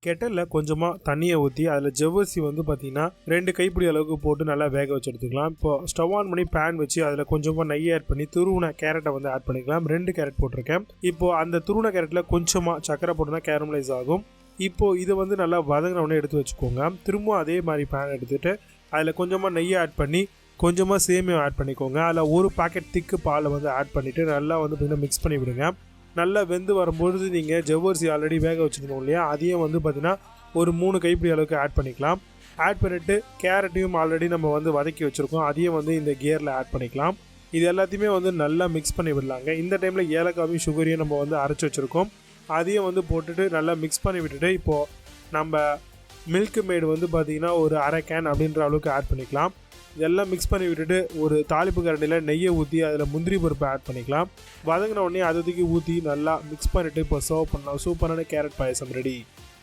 கெட்டலில் கொஞ்சமாக தண்ணியை ஊற்றி அதில் ஜவ்வரிசி வந்து பார்த்திங்கன்னா 2 கைப்பிடி அளவுக்கு போட்டு நல்லா வேக வச்சு எடுத்துக்கலாம். இப்போ ஸ்டவ் ஆன் பண்ணி பேன் வச்சு அதில் கொஞ்சமாக நெய் ஆட் பண்ணி துருவின கேரட்டை வந்து ஆட் பண்ணிக்கலாம். 2 கேரட் போட்டிருக்கேன். இப்போது அந்த துருவின கேரட்டில் கொஞ்சமாக சக்கரை போட்டுனா கேரமலைஸ் ஆகும். இப்போது இதை வந்து நல்லா வதங்கினவுடனே எடுத்து வச்சுக்கோங்க. திரும்பவும் அதே மாதிரி பேன் எடுத்துகிட்டு அதில் கொஞ்சமாக நெய்யை ஆட் பண்ணி கொஞ்சமாக சேமியா ஆட் பண்ணிக்கோங்க. அதில் 1 பாக்கெட் திக்கு பாலை வந்து ஆட் பண்ணிவிட்டு நல்லா வந்து பார்த்திங்கன்னா மிக்ஸ் பண்ணி விடுங்க. நல்லா வெந்து வரும்பொழுது நீங்கள் ஜவ்வரிசி ஆல்ரெடி வேக வச்சுருக்கோம் இல்லையா, அதையும் வந்து பார்த்திங்கன்னா ஒரு 3 கைப்பிடி அளவுக்கு ஆட் பண்ணிக்கலாம். ஆட் பண்ணிவிட்டு கேரட்டையும் ஆல்ரெடி நம்ம வந்து வதக்கி வச்சுருக்கோம், அதையும் வந்து இந்த கியரில் ஆட் பண்ணிக்கலாம். இது எல்லாத்தையுமே வந்து நல்லா மிக்ஸ் பண்ணி விடலாங்க. இந்த டைமில் ஏலக்காவையும் சுகரையும் நம்ம வந்து அரைச்சி வச்சுருக்கோம், அதையும் வந்து போட்டுட்டு நல்லா மிக்ஸ் பண்ணி விட்டுட்டு இப்போது நம்ம மில்க் மேடு வந்து பார்த்திங்கன்னா ஒரு 1/2 கேன் அப்படின்ற அளவுக்கு ஆட் பண்ணிக்கலாம். இதெல்லாம் மிக்ஸ் பண்ணி விட்டுட்டு ஒரு தாளிப்பு கரண்டியில் நெய்யை ஊற்றி அதில் முந்திரி பருப்பை ஆட் பண்ணிக்கலாம். வதங்கின உடனே அதை தூக்கி ஊற்றி நல்லா மிக்ஸ் பண்ணிவிட்டு இப்போ சர்வ் பண்ணலாம். சூப்பரான கேரட் பாயசம் ரெடி.